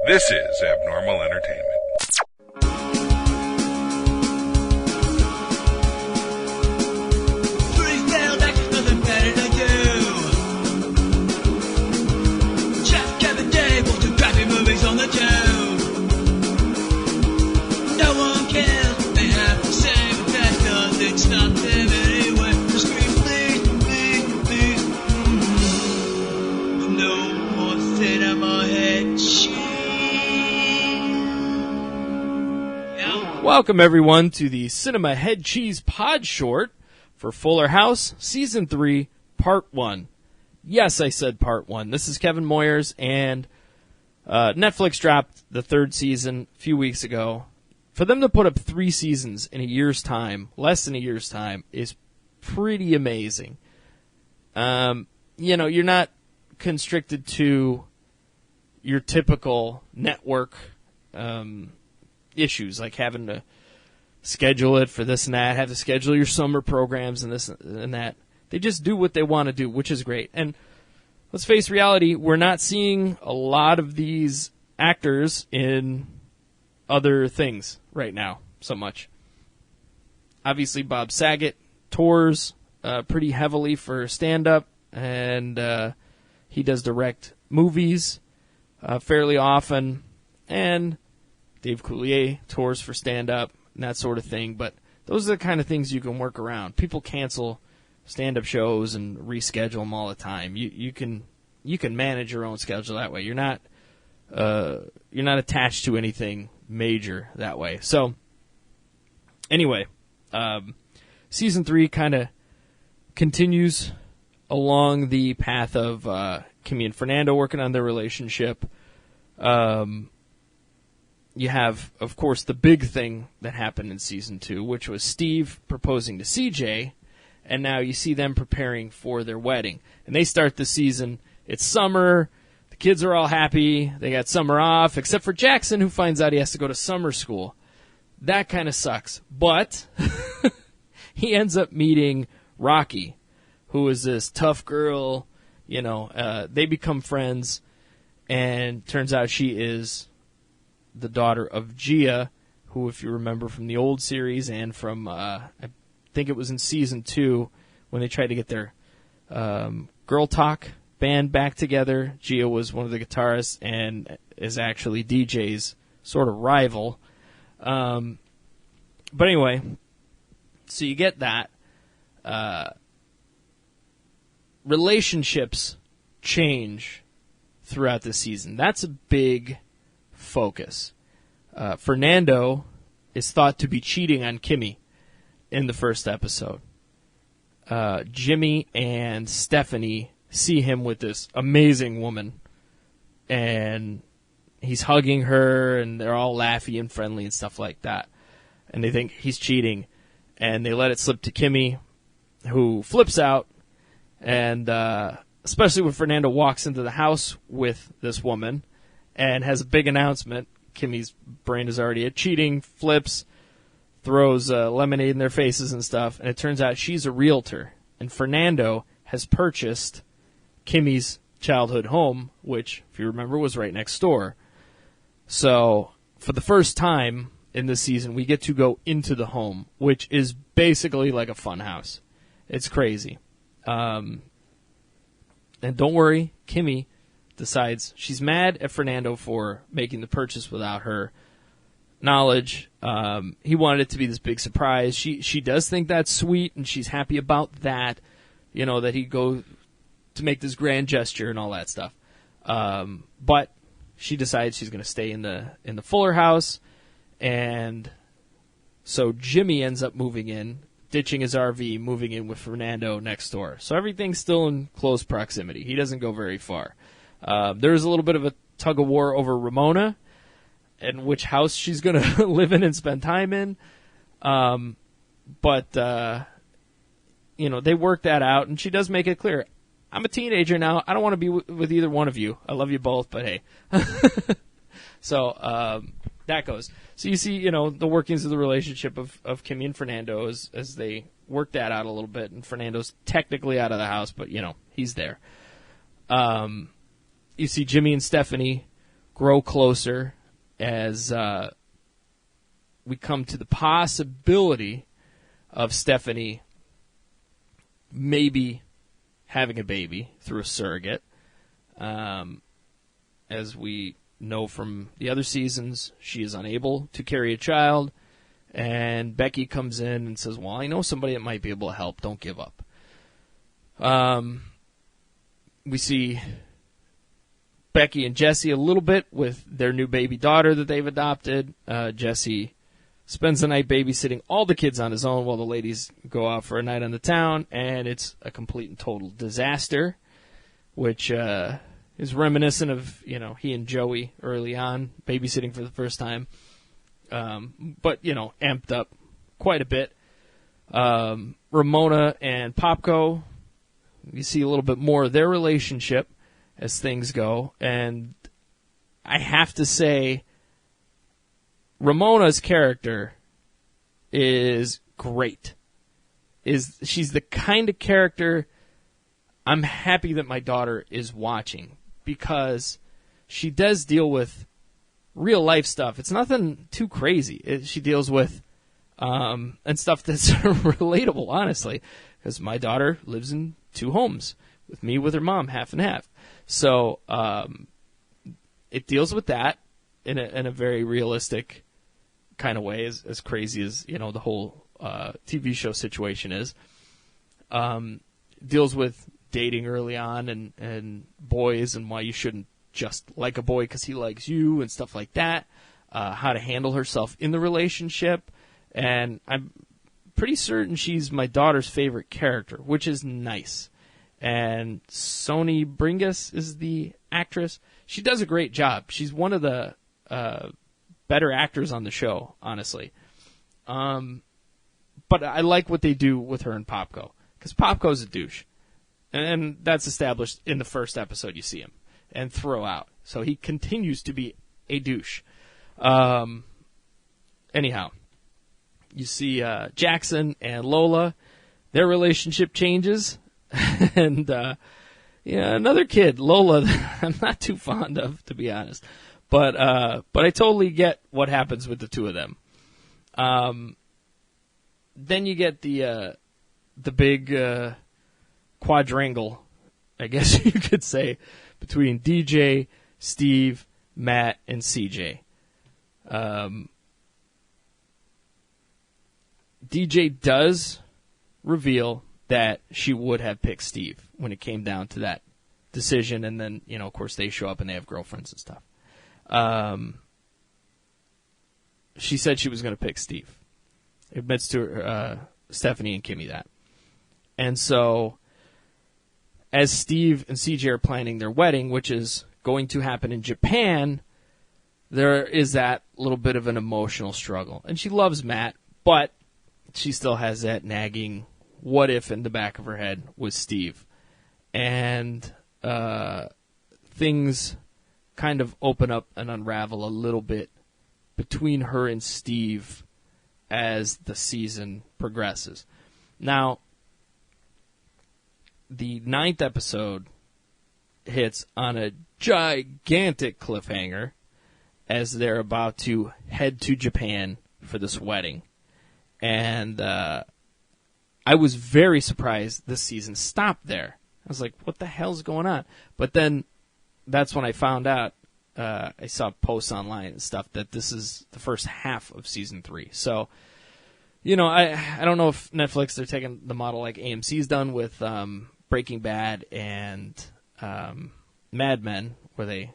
This is Abnormal Entertainment. Welcome, everyone, to the Cinema Head Cheese Podshort for Fuller House, Season 3, Part 1. Yes, I said Part 1. This is Kevin Moyers, and Netflix dropped the third season a few weeks ago. For them to put up 3 seasons in a year's time, less than a year's time, is pretty amazing. You're not constricted to your typical network issues, like having to schedule it for this and that, have to schedule your summer programs and this and that. They just do what they want to do, which is great. And let's face reality, we're not seeing a lot of these actors in other things right now so much. Obviously, Bob Saget tours pretty heavily for stand-up, and he does direct movies fairly often, and Dave Coulier tours for stand-up and that sort of thing, but those are the kind of things you can work around. People cancel stand-up shows and reschedule them all the time. You can manage your own schedule that way. You're not attached to anything major that way. So anyway, season 3 kind of continues along the path of Kimmy and Fernando working on their relationship. You have, of course, the big thing that happened in Season 2, which was Steve proposing to CJ, and now you see them preparing for their wedding. And they start the season, it's summer, the kids are all happy, they got summer off, except for Jackson, who finds out he has to go to summer school. That kind of sucks. But he ends up meeting Rocky, who is this tough girl. They become friends, and turns out she is the daughter of Gia, who, if you remember from the old series and from, I think it was in Season 2, when they tried to get their Girl Talk band back together, Gia was one of the guitarists and is actually DJ's sort of rival. But anyway, so you get that. Relationships change throughout the season. That's a big focus. Fernando is thought to be cheating on Kimmy in the first episode. Jimmy and Stephanie see him with this amazing woman, and he's hugging her, and they're all laughy and friendly and stuff like that. And they think he's cheating, and they let it slip to Kimmy, who flips out, and especially when Fernando walks into the house with this woman and has a big announcement. Kimmy's brain is already at cheating, flips, throws lemonade in their faces and stuff, and it turns out she's a realtor. And Fernando has purchased Kimmy's childhood home, which, if you remember, was right next door. So, for the first time in this season, we get to go into the home, which is basically like a fun house. It's crazy. And don't worry, Kimmy decides she's mad at Fernando for making the purchase without her knowledge. He wanted it to be this big surprise. She does think that's sweet, and she's happy about that, that he'd go to make this grand gesture and all that stuff. But she decides she's going to stay in the Fuller house, and so Jimmy ends up moving in, ditching his RV, moving in with Fernando next door. So everything's still in close proximity. He doesn't go very far. There's a little bit of a tug-of-war over Ramona and which house she's going to live in and spend time in. But they work that out, and she does make it clear, I'm a teenager now. I don't want to be with either one of you. I love you both, but hey. So that goes. So you see, the workings of the relationship of Kimmy and Fernando as they work that out a little bit, and Fernando's technically out of the house, but, he's there. You see Jimmy and Stephanie grow closer as we come to the possibility of Stephanie maybe having a baby through a surrogate. As we know from the other seasons, she is unable to carry a child, and Becky comes in and says, well, I know somebody that might be able to help. Don't give up. We see Becky and Jesse a little bit with their new baby daughter that they've adopted. Jesse spends the night babysitting all the kids on his own while the ladies go out for a night on the town, and it's a complete and total disaster, which is reminiscent of, he and Joey early on, babysitting for the first time. But, amped up quite a bit. Ramona and Popko, you see a little bit more of their relationship as things go. And I have to say, Ramona's character is great. She's the kind of character I'm happy that my daughter is watching, because she does deal with real life stuff. It's nothing too crazy. She deals with and stuff that's relatable, honestly, because my daughter lives in 2 homes with me, with her mom, half and half. So it deals with that in a very realistic kind of way, as crazy as the whole TV show situation is. Deals with dating early on and boys, and why you shouldn't just like a boy because he likes you and stuff like that. How to handle herself in the relationship. And I'm pretty certain she's my daughter's favorite character, which is nice. And Sony Bringas is the actress. She does a great job. She's one of the better actors on the show, honestly. But I like what they do with her and Popko, because Popko's a douche. And that's established in the first episode you see him and throw out. So he continues to be a douche. Anyhow, you see Jackson and Lola. Their relationship changes. And another kid, Lola, I'm not too fond of, to be honest. But I totally get what happens with the two of them. Then you get the big quadrangle, I guess you could say, between DJ, Steve, Matt, and CJ. DJ does reveal that she would have picked Steve when it came down to that decision, and then, of course, they show up and they have girlfriends and stuff. She said she was going to pick Steve. Admits to Stephanie and Kimmy that. And so, as Steve and CJ are planning their wedding, which is going to happen in Japan, there is that little bit of an emotional struggle. And she loves Matt, but she still has that nagging what if in the back of her head with Steve. And things kind of open up and unravel a little bit between her and Steve as the season progresses. Now, the 9th episode hits on a gigantic cliffhanger as they're about to head to Japan for this wedding. And I was very surprised this season stopped there. I was like, what the hell's going on? But then that's when I found out, I saw posts online and stuff, that this is the first half of season 3. So, I don't know if Netflix, they're taking the model like AMC's done with Breaking Bad and Mad Men, where they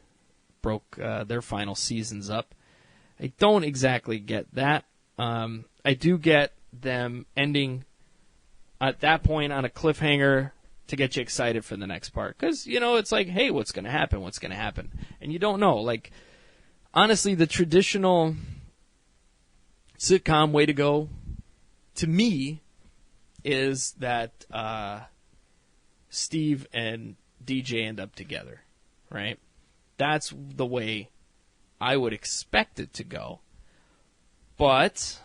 broke their final seasons up. I don't exactly get that. I do get them ending at that point on a cliffhanger to get you excited for the next part. Because, it's like, hey, what's going to happen? What's going to happen? And you don't know. Like, honestly, the traditional sitcom way to go, to me, is that Steve and DJ end up together, right? That's the way I would expect it to go. But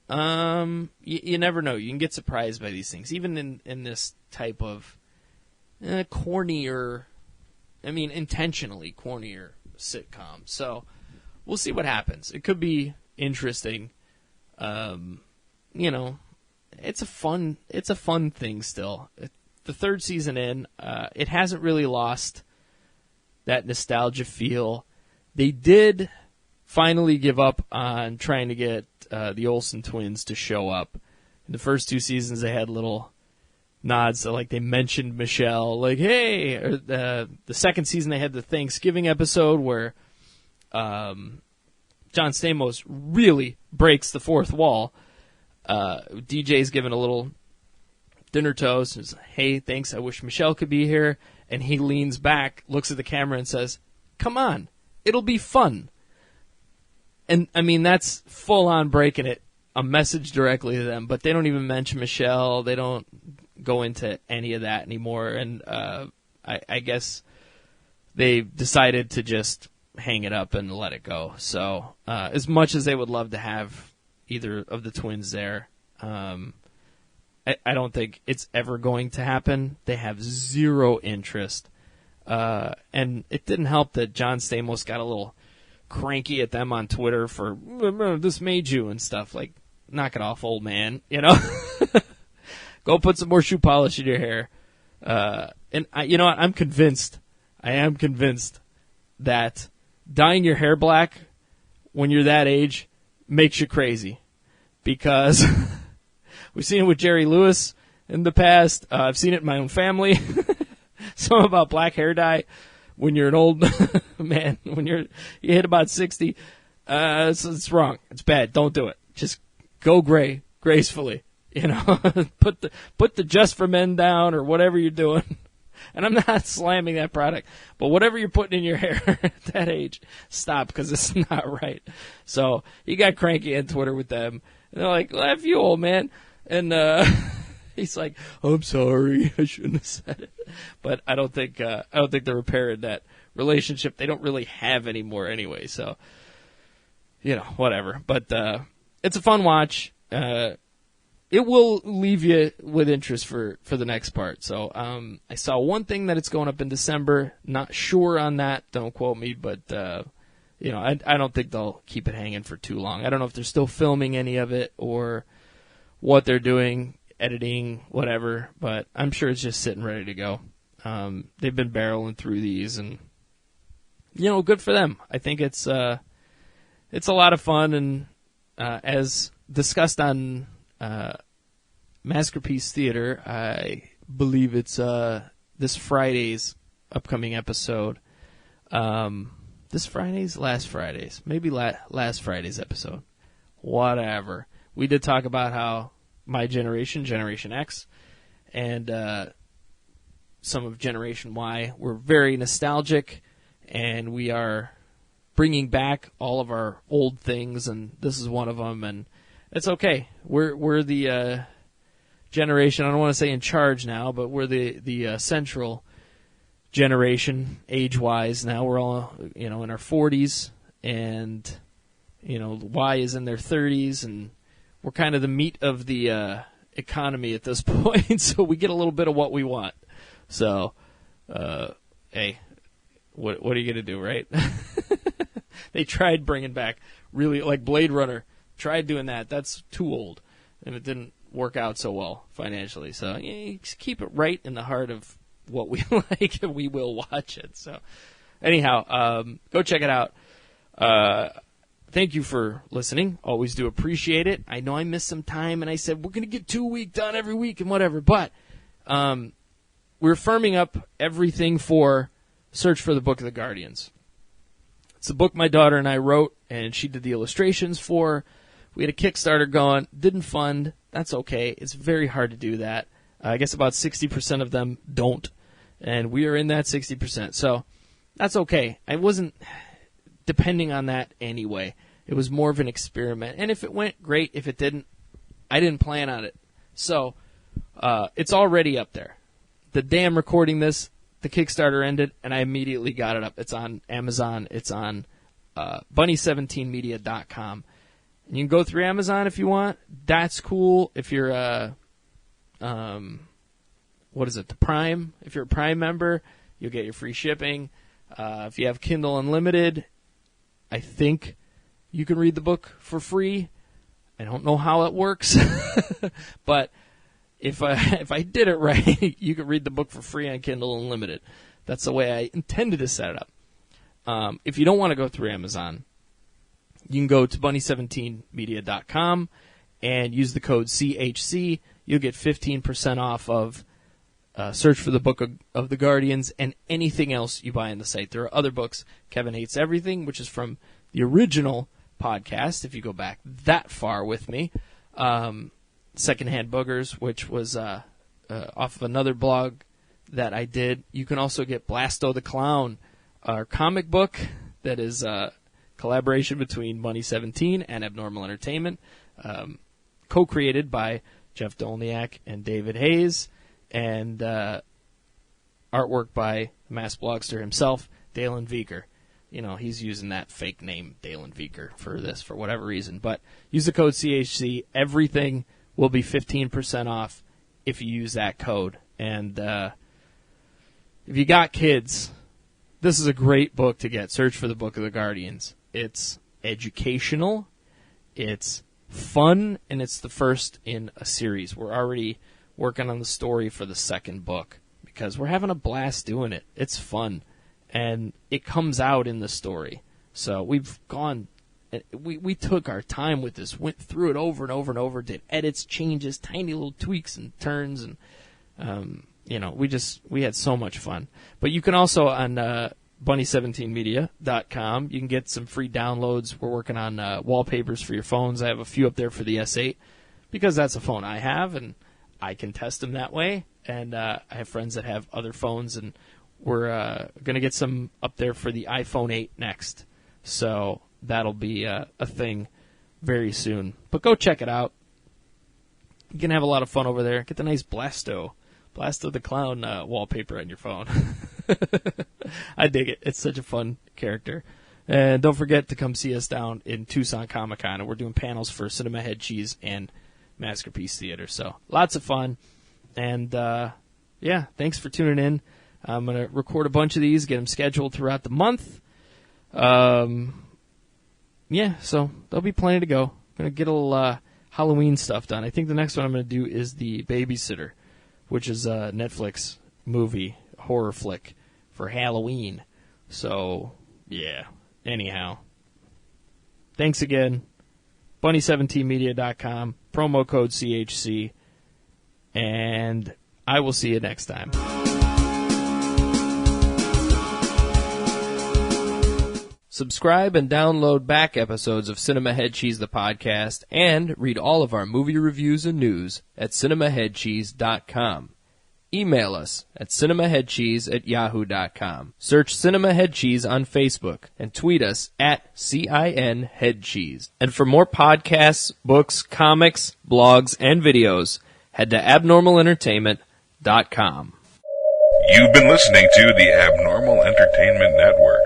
you never know. You can get surprised by these things. Even in this type of cornier, intentionally cornier sitcom. So we'll see what happens. It could be interesting. It's a fun thing still. The third season in, it hasn't really lost that nostalgia feel. They did finally give up on trying to get the Olsen twins to show up. In the first 2 seasons, they had little nods, so like they mentioned Michelle, like, hey, or the second season they had the Thanksgiving episode where John Stamos really breaks the fourth wall. DJ's giving a little dinner toast and says, hey, thanks, I wish Michelle could be here. And he leans back, looks at the camera and says, come on, it'll be fun. And I mean, that's full on breaking it, a message directly to them, but they don't even mention Michelle. They don't go into any of that anymore. And I guess they decided to just hang it up and let it go. So as much as they would love to have either of the twins there, I don't think it's ever going to happen. They have zero interest. And it didn't help that John Stamos got a little cranky at them on Twitter for, this made you and stuff. Like, knock it off, old man, Go put some more shoe polish in your hair. And you know what? I am convinced that dyeing your hair black when you're that age makes you crazy. Because we've seen it with Jerry Lewis in the past. I've seen it in my own family. Something about black hair dye when you're an old man, when you hit about 60. It's wrong. It's bad. Don't do it. Just go gray gracefully. Put the Just for Men down or whatever you're doing. And I'm not slamming that product, but whatever you're putting in your hair at that age, stop, because it's not right. So he got cranky on Twitter with them. And they're like, "F you, old man." And he's like, "I'm sorry, I shouldn't have said it." But I don't think they're repairing that relationship. They don't really have anymore anyway. So whatever. But it's a fun watch. It will leave you with interest for the next part. So I saw one thing that it's going up in December. Not sure on that. Don't quote me, but I don't think they'll keep it hanging for too long. I don't know if they're still filming any of it or what they're doing, editing, whatever. But I'm sure it's just sitting ready to go. They've been barreling through these, and good for them. I think it's a lot of fun, and as discussed on Masterpiece Theater, I believe it's this Friday's upcoming episode. This Friday's? Last Friday's. Maybe last Friday's episode. Whatever. We did talk about how my generation, Generation X, and some of Generation Y were very nostalgic, and we are bringing back all of our old things, and this is one of them, and it's okay. We're the generation, I don't want to say in charge now, but we're the central generation age-wise now. We're all, in our 40s, and, Y is in their 30s, and we're kind of the meat of the economy at this point, so we get a little bit of what we want. So, hey, what are you going to do, right? They tried bringing back really, like Blade Runner, tried doing that. That's too old, and it didn't work out so well financially. So you just keep it right in the heart of what we like, and we will watch it. So anyhow, go check it out. Thank you for listening. Always do appreciate it. I know I missed some time, and I said we're going to get 2 weeks done every week and whatever, but we're firming up everything for Search for the Book of the Guardians. It's a book my daughter and I wrote, and she did the illustrations for. We had a Kickstarter going. Didn't fund. That's okay. It's very hard to do that. I guess about 60% of them don't, and we are in that 60%. So that's okay. I wasn't depending on that anyway. It was more of an experiment. And if it went, great. If it didn't, I didn't plan on it. So it's already up there. The day I'm recording this, the Kickstarter ended, and I immediately got it up. It's on Amazon. It's on bunny17media.com. And you can go through Amazon if you want. That's cool. If you're the Prime? If you're a Prime member, you'll get your free shipping. If you have Kindle Unlimited, I think you can read the book for free. I don't know how it works, but if I did it right, you could read the book for free on Kindle Unlimited. That's the way I intended to set it up. If you don't want to go through Amazon, you can go to bunny17media.com and use the code CHC. You'll get 15% off of Search for the Book of the Guardians and anything else you buy on the site. There are other books. Kevin Hates Everything, which is from the original podcast, if you go back that far with me. Secondhand Boogers, which was off of another blog that I did. You can also get Blasto the Clown, our comic book that is a collaboration between Bunny 17 and Abnormal Entertainment, co-created by Jeff Dolniak and David Hayes, and artwork by Mass Blogster himself, Dalen Vieker. You know, he's using that fake name, Dalen Vieker, for this for whatever reason. But use the code CHC. Everything will be 15% off if you use that code. And if you got kids, this is a great book to get. Search for the Book of the Guardians. It's educational, it's fun, and it's the first in a series. We're already working on the story for the second book because we're having a blast doing it. It's fun, and it comes out in the story. So we've gone, we took our time with this, went through it over and over and over, did edits, changes, tiny little tweaks and turns, and we had so much fun. But you can also on bunny17media.com, you can get some free downloads. We're working on wallpapers for your phones. I have a few up there for the S8 because that's a phone I have, and I can test them that way. And I have friends that have other phones, and we're going to get some up there for the iPhone 8 next. So that'll be a thing very soon. But go check it out. You can have a lot of fun over there. Get the nice Blasto the Clown wallpaper on your phone. I dig it. It's such a fun character. And don't forget to come see us down in Tucson Comic-Con. And we're doing panels for Cinema Head Cheese and Masterpiece Theater. So lots of fun. And, thanks for tuning in. I'm going to record a bunch of these, get them scheduled throughout the month. So there'll be plenty to go. I'm going to get a little Halloween stuff done. I think the next one I'm going to do is The Babysitter, which is a Netflix movie, horror flick for Halloween. So, yeah. Anyhow. Thanks again. Bunny17media.com. Promo code CHC. And I will see you next time. Subscribe and download back episodes of Cinema Head Cheese the podcast, and read all of our movie reviews and news at cinemaheadcheese.com. Email us at cinemaheadcheese@yahoo.com. Search Cinema Head Cheese on Facebook and tweet us at CINHeadCheese. And for more podcasts, books, comics, blogs, and videos, head to abnormalentertainment.com. You've been listening to the Abnormal Entertainment Network.